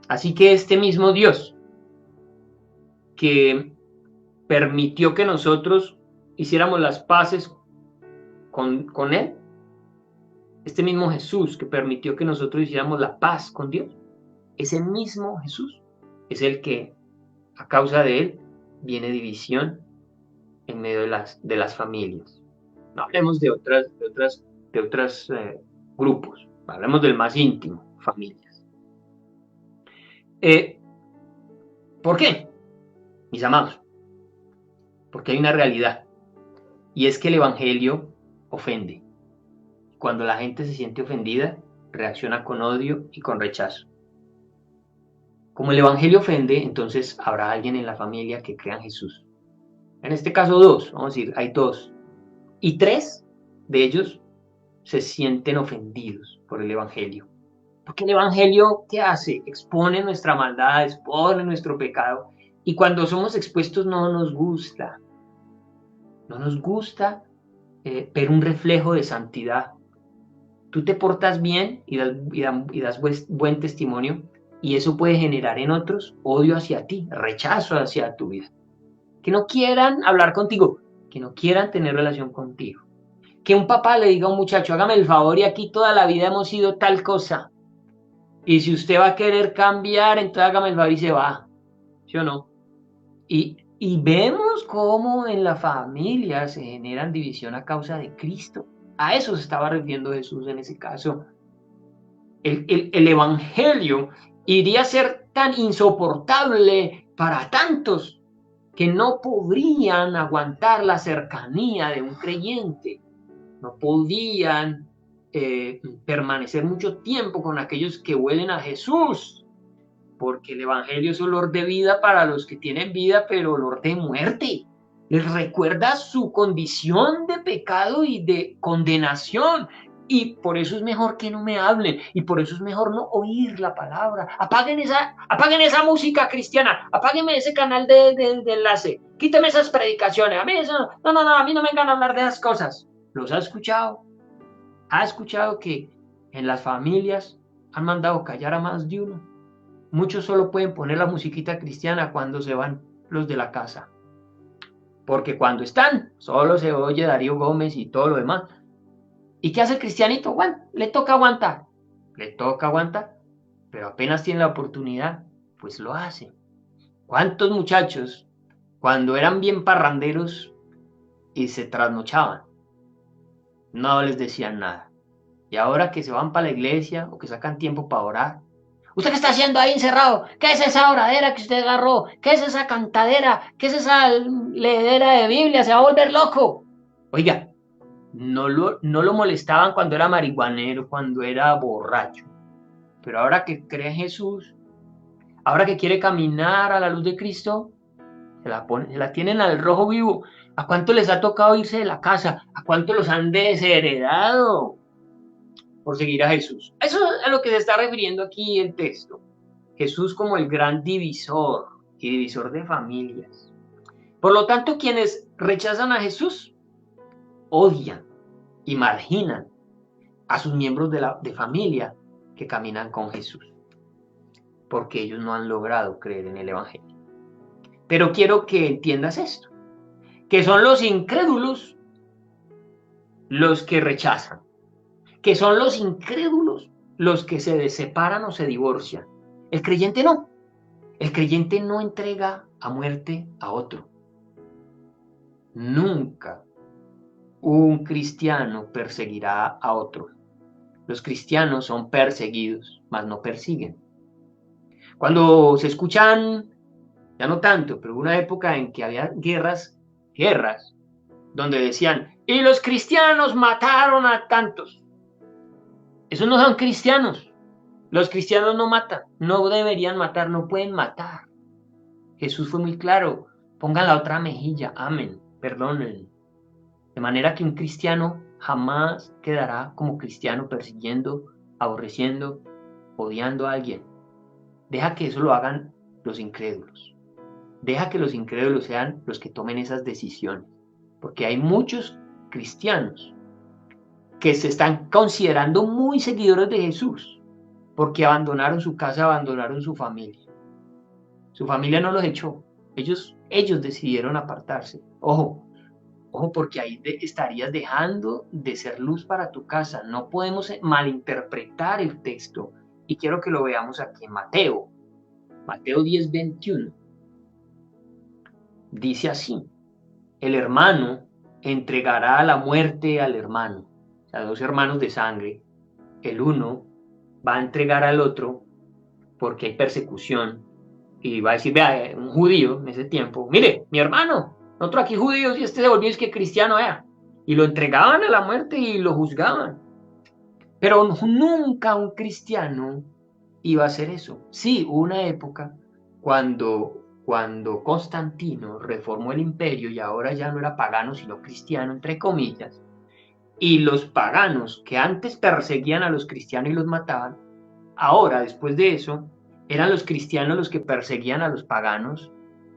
Así que este mismo Dios que permitió que nosotros hiciéramos las paces con Él, este mismo Jesús que permitió que nosotros hiciéramos la paz con Dios, ese mismo Jesús es el que a causa de Él viene división en medio de las familias. No hablemos de otros grupos, hablemos del más íntimo, familias. ¿Por qué, mis amados? Porque hay una realidad, y es que el Evangelio ofende. Cuando la gente se siente ofendida, reacciona con odio y con rechazo. Como el Evangelio ofende, entonces habrá alguien en la familia que crea en Jesús. En este caso 2, vamos a decir, hay 2. Y 3 de ellos se sienten ofendidos por el Evangelio. Porque el Evangelio, ¿qué hace? Expone nuestra maldad, expone nuestro pecado. Y cuando somos expuestos no nos gusta. No nos gusta ver un reflejo de santidad. Tú te portas bien y das buen testimonio, y eso puede generar en otros odio hacia ti, rechazo hacia tu vida. Que no quieran hablar contigo, que no quieran tener relación contigo. Que un papá le diga a un muchacho, hágame el favor y aquí toda la vida hemos sido tal cosa. Y si usted va a querer cambiar, entonces hágame el favor y se va. ¿Sí o no? Y vemos cómo en la familia se generan división a causa de Cristo. A eso se estaba refiriendo Jesús en ese caso. El evangelio iría a ser tan insoportable para tantos que no podrían aguantar la cercanía de un creyente, no podían permanecer mucho tiempo con aquellos que huelen a Jesús, porque el evangelio es olor de vida para los que tienen vida, pero olor de muerte. Les recuerda su condición de pecado y de condenación. Y por eso es mejor que no me hablen. Y por eso es mejor no oír la palabra. Apaguen esa música cristiana. Apáguenme ese canal de enlace. Quíteme esas predicaciones. A mí eso, no, a mí no me vengan a hablar de esas cosas. ¿Los ha escuchado? ¿Ha escuchado que en las familias han mandado callar a más de uno? Muchos solo pueden poner la musiquita cristiana cuando se van los de la casa. Porque cuando están, solo se oye Darío Gómez y todo lo demás. ¿Y qué hace el cristianito? Bueno, le toca aguantar. Le toca aguantar. Pero apenas tiene la oportunidad, pues lo hace. ¿Cuántos muchachos, cuando eran bien parranderos y se trasnochaban, no les decían nada? Y ahora que se van para la iglesia o que sacan tiempo para orar, ¿usted qué está haciendo ahí encerrado? ¿Qué es esa oradera que usted agarró? ¿Qué es esa cantadera? ¿Qué es esa leedera de Biblia? Se va a volver loco. Oiga, no lo molestaban cuando era marihuanero, cuando era borracho. Pero ahora que cree en Jesús, ahora que quiere caminar a la luz de Cristo, se la tienen al rojo vivo. ¿A cuánto les ha tocado irse de la casa? ¿A cuánto los han desheredado por seguir a Jesús? Eso es a lo que se está refiriendo aquí el texto. Jesús como el gran divisor y divisor de familias. Por lo tanto, quienes rechazan a Jesús odian y marginan a sus miembros de familia que caminan con Jesús, porque ellos no han logrado creer en el evangelio. Pero quiero que entiendas esto, que son los incrédulos los que rechazan, que son los incrédulos los que se separan o se divorcian. El creyente no. El creyente no entrega a muerte a otro. Nunca un cristiano perseguirá a otro. Los cristianos son perseguidos, mas no persiguen. Cuando se escuchan, ya no tanto, pero una época en que había guerras, donde decían, y los cristianos mataron a tantos. Esos no son cristianos. Los cristianos no matan, no deberían matar, no pueden matar. Jesús fue muy claro, pongan la otra mejilla, amen, perdonen. De manera que un cristiano jamás quedará como cristiano persiguiendo, aborreciendo, odiando a alguien. Deja que eso lo hagan los incrédulos. Deja que los incrédulos sean los que tomen esas decisiones. Porque hay muchos cristianos que se están considerando muy seguidores de Jesús porque abandonaron su casa, abandonaron su familia. Su familia no los echó. Ellos decidieron apartarse. Ojo, porque ahí estarías dejando de ser luz para tu casa. No podemos malinterpretar el texto. Y quiero que lo veamos aquí en Mateo 10:21. Dice así, el hermano entregará a la muerte al hermano. O sea, dos hermanos de sangre. El uno va a entregar al otro porque hay persecución. Y va a decir, vea, un judío en ese tiempo, mire, mi hermano, nosotros aquí judíos y este se volvió es que cristiano era. Y lo entregaban a la muerte y lo juzgaban. Pero nunca un cristiano iba a hacer eso. Sí, hubo una época cuando Constantino reformó el imperio y ahora ya no era pagano sino cristiano, entre comillas, y los paganos que antes perseguían a los cristianos y los mataban, ahora, después de eso, eran los cristianos los que perseguían a los paganos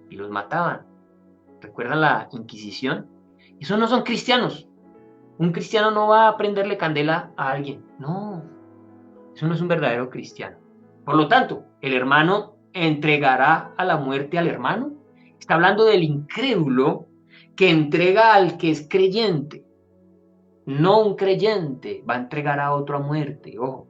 y los mataban. ¿Recuerdan la Inquisición? Esos no son cristianos. Un cristiano no va a prenderle candela a alguien. No, eso no es un verdadero cristiano. Por lo tanto, el hermano entregará a la muerte al hermano. Está hablando del incrédulo que entrega al que es creyente. No un creyente va a entregar a otro a muerte, ojo.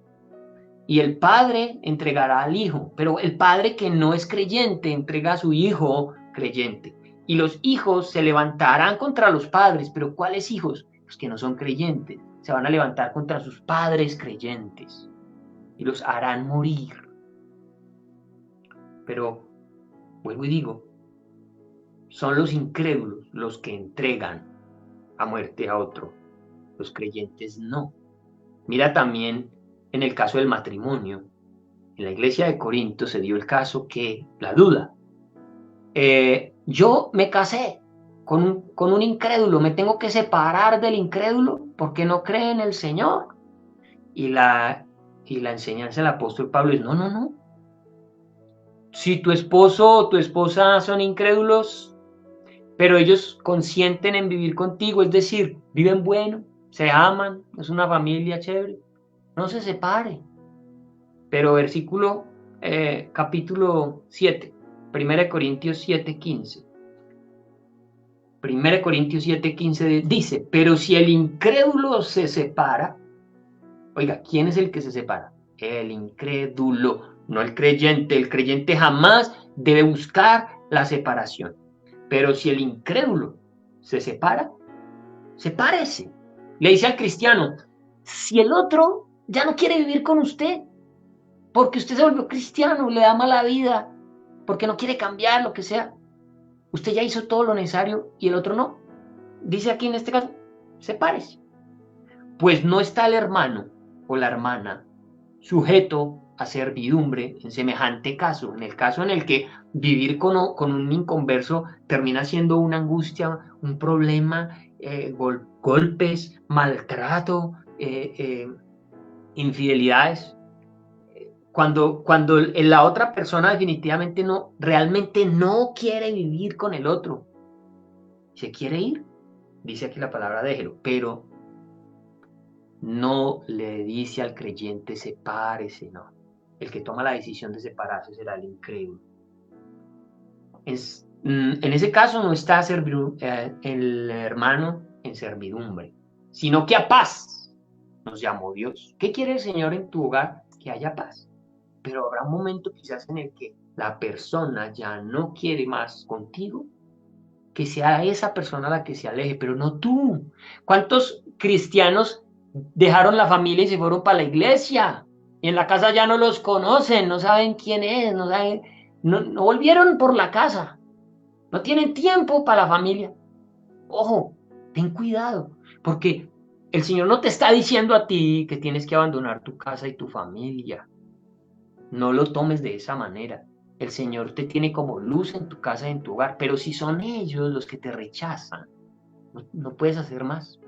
Y el padre entregará al hijo, pero el padre que no es creyente entrega a su hijo creyente. Y los hijos se levantarán contra los padres, pero ¿cuáles hijos? Los que no son creyentes. Se van a levantar contra sus padres creyentes y los harán morir. Pero, vuelvo y digo, son los incrédulos los que entregan a muerte a otro. Los creyentes no. Mira también en el caso del matrimonio. En la iglesia de Corinto se dio el caso que la duda. Yo me casé con un incrédulo, me tengo que separar del incrédulo porque no cree en el Señor. Y la enseñanza del apóstol Pablo es, no. Si tu esposo o tu esposa son incrédulos, pero ellos consienten en vivir contigo, es decir, viven bueno, se aman, es una familia chévere, no se separe. Pero capítulo 7, 1 Corintios 7:15. 1 Corintios 7:15 dice, pero si el incrédulo se separa, oiga, ¿quién es el que se separa? El incrédulo, no el creyente. El creyente jamás debe buscar la separación. Pero si el incrédulo se separa, sepárese. Le dice al cristiano, si el otro ya no quiere vivir con usted, porque usted se volvió cristiano, le da mala vida, porque no quiere cambiar, lo que sea, usted ya hizo todo lo necesario y el otro no. Dice aquí en este caso, sepárese. Pues no está el hermano o la hermana sujeto a servidumbre en semejante caso, en el caso en el que vivir con un inconverso termina siendo una angustia, un problema, golpes, maltrato, infidelidades. Cuando la otra persona definitivamente realmente no quiere vivir con el otro, se quiere ir, dice aquí la palabra déjelo, pero no le dice al creyente sepárese, no. El que toma la decisión de separarse será el incrédulo. En ese caso no está el hermano en servidumbre, sino que a paz nos llamó Dios. ¿Qué quiere el Señor en tu hogar? Que haya paz. Pero habrá un momento quizás en el que la persona ya no quiere más contigo, que sea esa persona la que se aleje, pero no tú. ¿Cuántos cristianos dejaron la familia y se fueron para la iglesia? Y en la casa ya no los conocen, no saben quién es, no volvieron por la casa, no tienen tiempo para la familia. Ojo, ten cuidado, porque el Señor no te está diciendo a ti que tienes que abandonar tu casa y tu familia. No lo tomes de esa manera. El Señor te tiene como luz en tu casa y en tu hogar, pero si son ellos los que te rechazan, no puedes hacer más.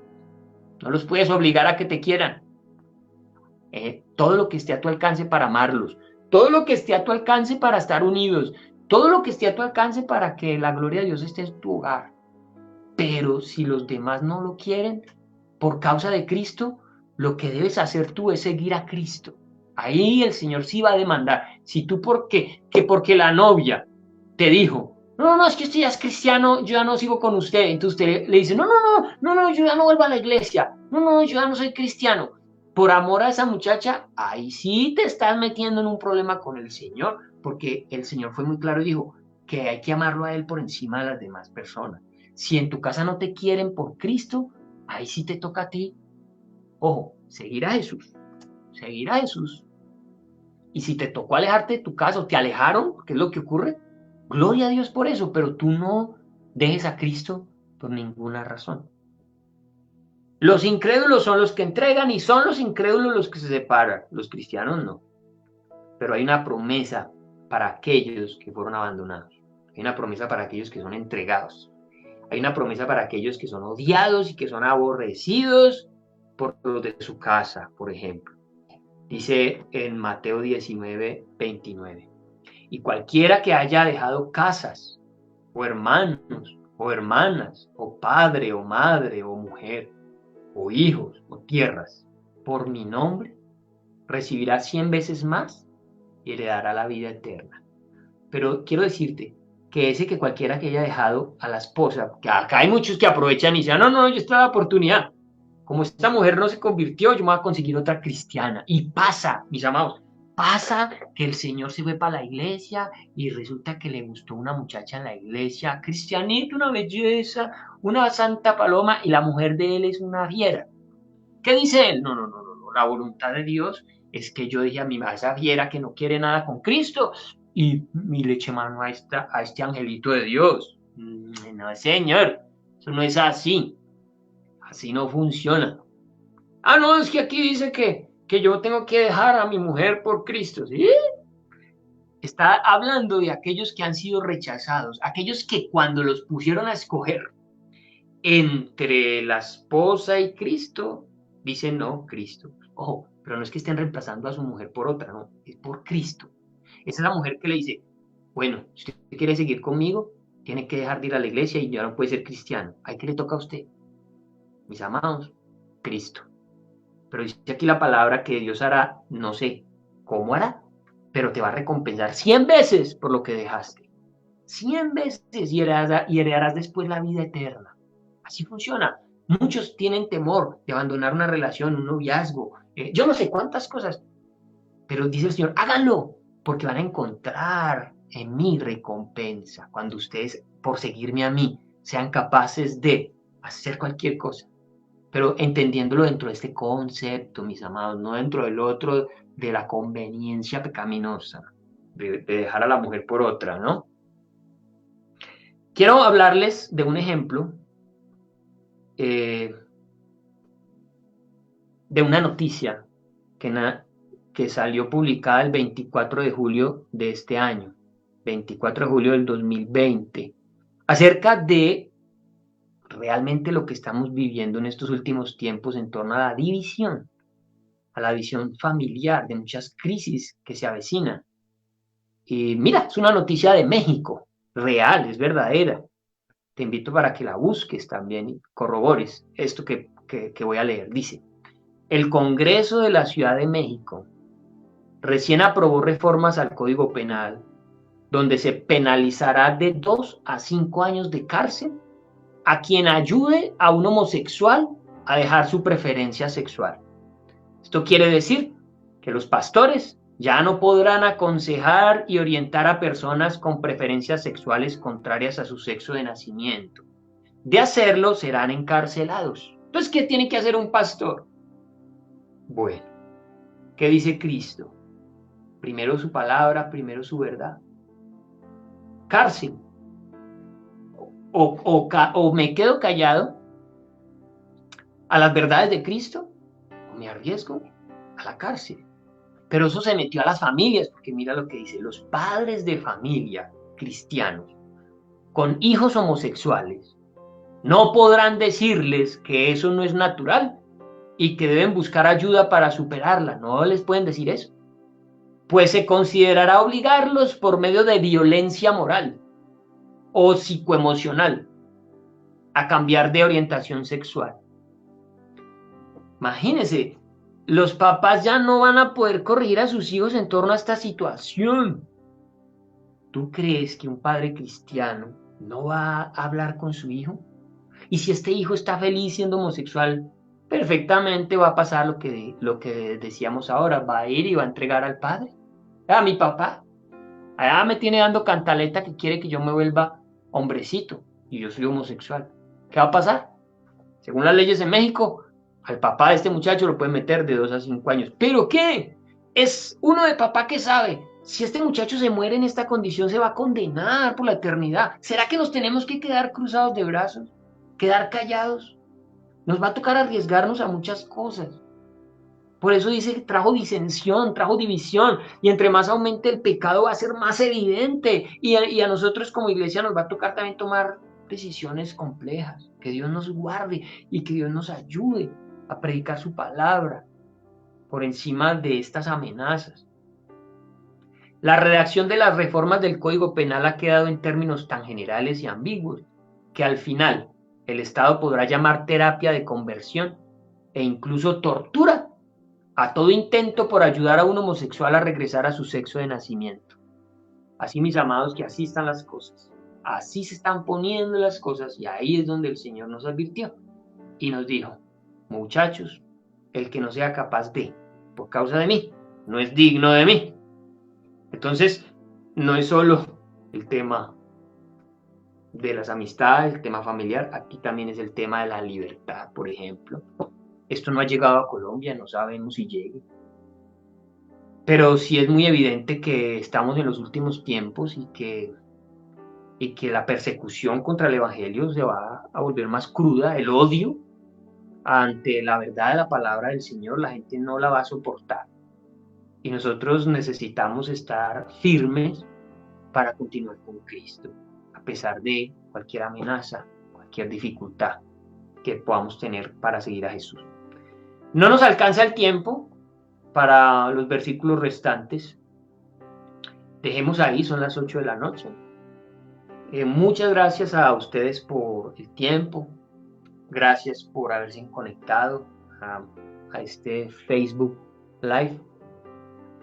No los puedes obligar a que te quieran. Todo lo que esté a tu alcance para amarlos, todo lo que esté a tu alcance para estar unidos, todo lo que esté a tu alcance para que la gloria de Dios esté en tu hogar. Pero si los demás no lo quieren, por causa de Cristo, lo que debes hacer tú es seguir a Cristo. Ahí el Señor sí va a demandar. Si tú porque la novia te dijo, no, es que usted ya es cristiano, yo ya no sigo con usted. Entonces usted le dice, no, yo ya no vuelvo a la iglesia. No, yo ya no soy cristiano. Por amor a esa muchacha, ahí sí te estás metiendo en un problema con el Señor, porque el Señor fue muy claro y dijo que hay que amarlo a Él por encima de las demás personas. Si en tu casa no te quieren por Cristo, ahí sí te toca a ti. Ojo, seguir a Jesús. Seguir a Jesús. Y si te tocó alejarte de tu casa o te alejaron, ¿qué es lo que ocurre? Gloria a Dios por eso, pero tú no dejes a Cristo por ninguna razón. Los incrédulos son los que entregan y son los incrédulos los que se separan. Los cristianos no. Pero hay una promesa para aquellos que fueron abandonados. Hay una promesa para aquellos que son entregados. Hay una promesa para aquellos que son odiados y que son aborrecidos por los de su casa, por ejemplo. Dice en Mateo 19:29. Y cualquiera que haya dejado casas, o hermanos, o hermanas, o padre, o madre, o mujer, o hijos, o tierras, por mi nombre, recibirá 100 veces más y heredará la vida eterna. Pero quiero decirte que ese que cualquiera que haya dejado a la esposa, que acá hay muchos que aprovechan y dicen, no, no, yo esta la oportunidad. Como esta mujer no se convirtió, yo me voy a conseguir otra cristiana. Y pasa, mis amados, pasa que el señor se fue para la iglesia y resulta que le gustó una muchacha en la iglesia, cristianita, una belleza, una santa paloma, y la mujer de él es una fiera. ¿Qué dice él? No, no, no, no, no. La voluntad de Dios es que yo dije a esa fiera que no quiere nada con Cristo y le eche mano a este angelito de Dios. No, señor, eso no es así. Así no funciona. Ah, no, es que aquí dice que yo tengo que dejar a mi mujer por Cristo, ¿sí? Está hablando de aquellos que han sido rechazados, aquellos que cuando los pusieron a escoger entre la esposa y Cristo, dicen no, Cristo. Ojo, pero no es que estén reemplazando a su mujer por otra, no, es por Cristo. Esa es la mujer que le dice, bueno, si usted quiere seguir conmigo, tiene que dejar de ir a la iglesia y ya no puede ser cristiano. ¿A qué le toca a usted? Mis amados, Cristo. Pero dice aquí la palabra que Dios hará, no sé cómo hará, pero te va a recompensar 100 veces por lo que dejaste. 100 veces y heredarás después la vida eterna. Así funciona. Muchos tienen temor de abandonar una relación, un noviazgo, yo no sé cuántas cosas, pero dice el Señor, háganlo, porque van a encontrar en mí recompensa cuando ustedes, por seguirme a mí, sean capaces de hacer cualquier cosa, pero entendiéndolo dentro de este concepto, mis amados, no dentro del otro, de la conveniencia pecaminosa, de dejar a la mujer por otra, ¿no? Quiero hablarles de un ejemplo, de una noticia que salió publicada el 24 de julio de este año, 24 de julio del 2020, acerca de realmente lo que estamos viviendo en estos últimos tiempos en torno a la división familiar, de muchas crisis que se avecinan. Y mira, es una noticia de México, real, es verdadera. Te invito para que la busques también y corrobores esto que voy a leer. Dice, el Congreso de la Ciudad de México recién aprobó reformas al Código Penal, donde se penalizará de 2 a 5 años de cárcel a quien ayude a un homosexual a dejar su preferencia sexual. Esto quiere decir que los pastores ya no podrán aconsejar y orientar a personas con preferencias sexuales contrarias a su sexo de nacimiento. De hacerlo, serán encarcelados. Entonces, ¿qué tiene que hacer un pastor? Bueno, ¿qué dice Cristo? Primero su palabra, primero su verdad. Cárcel. O me quedo callado a las verdades de Cristo, o me arriesgo a la cárcel. Pero eso se metió a las familias, porque mira lo que dice, los padres de familia cristianos con hijos homosexuales no podrán decirles que eso no es natural y que deben buscar ayuda para superarla. No les pueden decir eso, pues se considerará obligarlos por medio de violencia moral o psicoemocional a cambiar de orientación sexual. Imagínense, los papás ya no van a poder corregir a sus hijos en torno a esta situación. ¿Tú crees que un padre cristiano no va a hablar con su hijo? Y si este hijo está feliz siendo homosexual, perfectamente va a pasar lo que decíamos ahora, va a ir y va a entregar al padre. Mi papá, allá me tiene dando cantaleta que quiere que yo me vuelva hombrecito y yo soy homosexual. ¿Qué va a pasar? Según las leyes en México, al papá de este muchacho lo pueden meter de 2 a 5 años. ¿Pero qué? Es uno de papá que sabe. Si este muchacho se muere en esta condición, se va a condenar por la eternidad. ¿Será que nos tenemos que quedar cruzados de brazos? ¿Quedar callados? Nos va a tocar arriesgarnos a muchas cosas. Por eso dice que trajo disensión, trajo división. Y entre más aumente el pecado va a ser más evidente. Y a nosotros como iglesia nos va a tocar también tomar decisiones complejas. Que Dios nos guarde y que Dios nos ayude a predicar su palabra por encima de estas amenazas. La redacción de las reformas del Código Penal ha quedado en términos tan generales y ambiguos que al final el Estado podrá llamar terapia de conversión e incluso tortura a todo intento por ayudar a un homosexual a regresar a su sexo de nacimiento. Así, mis amados, que así están las cosas. así se están poniendo las cosas, y ahí es donde el Señor nos advirtió y nos dijo: muchachos, el que no sea capaz de, por causa de mí, no es digno de mí. Entonces, no es solo el tema de las amistades, el tema familiar, aquí también es el tema de la libertad, por ejemplo. Esto no ha llegado a Colombia, no sabemos si llegue, pero sí es muy evidente que estamos en los últimos tiempos y que la persecución contra el Evangelio se va a volver más cruda, el odio ante la verdad de la palabra del Señor, la gente no la va a soportar. Y nosotros necesitamos estar firmes para continuar con Cristo, a pesar de cualquier amenaza, cualquier dificultad que podamos tener para seguir a Jesús. No nos alcanza el tiempo para los versículos restantes. Dejemos ahí, son las 8 de la noche. Muchas gracias a ustedes por el tiempo. Gracias por haberse conectado a este Facebook Live.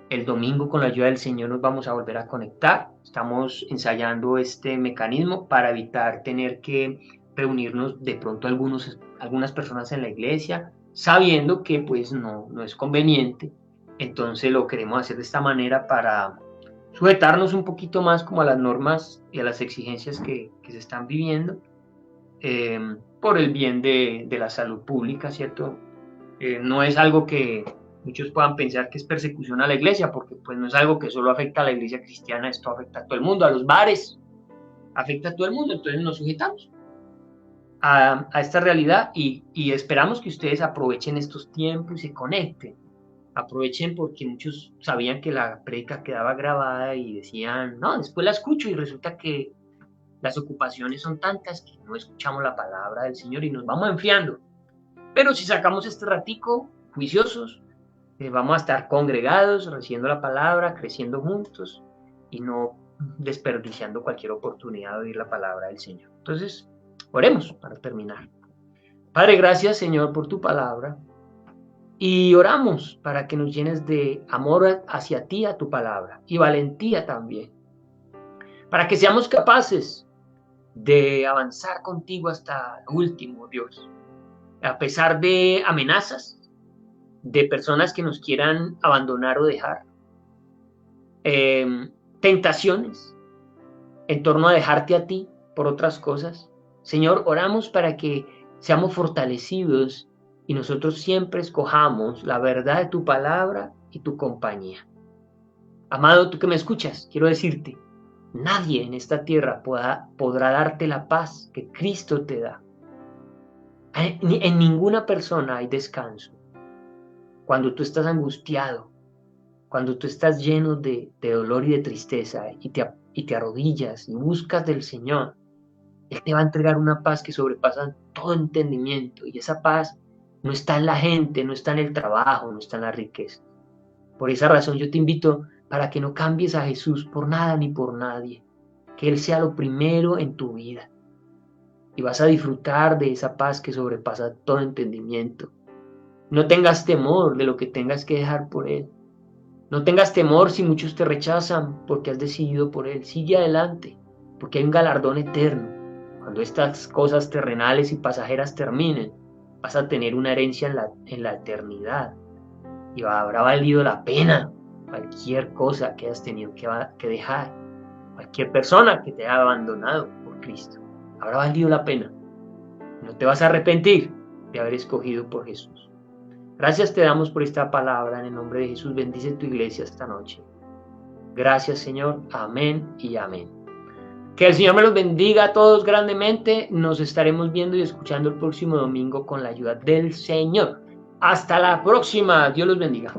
El domingo, con la ayuda del Señor, nos vamos a volver a conectar. Estamos ensayando este mecanismo para evitar tener que reunirnos de pronto algunas personas en la iglesia, sabiendo que pues no es conveniente. Entonces lo queremos hacer de esta manera para sujetarnos un poquito más como a las normas y a las exigencias que se están viviendo, por el bien de la salud pública, ¿cierto? No es algo que muchos puedan pensar que es persecución a la iglesia, porque pues no es algo que solo afecta a la iglesia cristiana, esto afecta a todo el mundo, a los bares, afecta a todo el mundo. Entonces nos sujetamos a esta realidad y esperamos que ustedes aprovechen estos tiempos y se conecten. Aprovechen, porque muchos sabían que la prédica quedaba grabada y decían: no, después la escucho, y resulta que las ocupaciones son tantas que no escuchamos la palabra del Señor y nos vamos enfriando. Pero si sacamos este ratico, juiciosos, vamos a estar congregados, recibiendo la palabra, creciendo juntos y no desperdiciando cualquier oportunidad de oír la palabra del Señor. Entonces, oremos para terminar. Padre, gracias, Señor, por tu palabra. Y oramos para que nos llenes de amor hacia ti, a tu palabra, y valentía también, para que seamos capaces de avanzar contigo hasta lo último, Dios, a pesar de amenazas, de personas que nos quieran abandonar o dejar, tentaciones en torno a dejarte a ti por otras cosas. Señor, oramos para que seamos fortalecidos y nosotros siempre escojamos la verdad de tu palabra y tu compañía. Amado, tú que me escuchas, quiero decirte: nadie en esta tierra podrá darte la paz que Cristo te da. En ninguna persona hay descanso. Cuando tú estás angustiado, cuando tú estás lleno de dolor y de tristeza y te arrodillas y buscas del Señor, Él te va a entregar una paz que sobrepasa todo entendimiento, y esa paz no está en la gente, no está en el trabajo, no está en la riqueza. Por esa razón yo te invito para que no cambies a Jesús por nada ni por nadie, que Él sea lo primero en tu vida, y vas a disfrutar de esa paz que sobrepasa todo entendimiento. No tengas temor de lo que tengas que dejar por Él. No tengas temor si muchos te rechazan porque has decidido por Él. Sigue adelante, porque hay un galardón eterno. Cuando estas cosas terrenales y pasajeras terminen, vas a tener una herencia en la eternidad, y habrá valido la pena cualquier cosa que has tenido que dejar, cualquier persona que te haya abandonado por Cristo. Habrá valido la pena. No te vas a arrepentir de haber escogido por Jesús. Gracias te damos por esta palabra. En el nombre de Jesús, bendice tu iglesia esta noche. Gracias, Señor. Amén y amén. Que el Señor me los bendiga a todos grandemente. Nos estaremos viendo y escuchando el próximo domingo con la ayuda del Señor. Hasta la próxima. Dios los bendiga.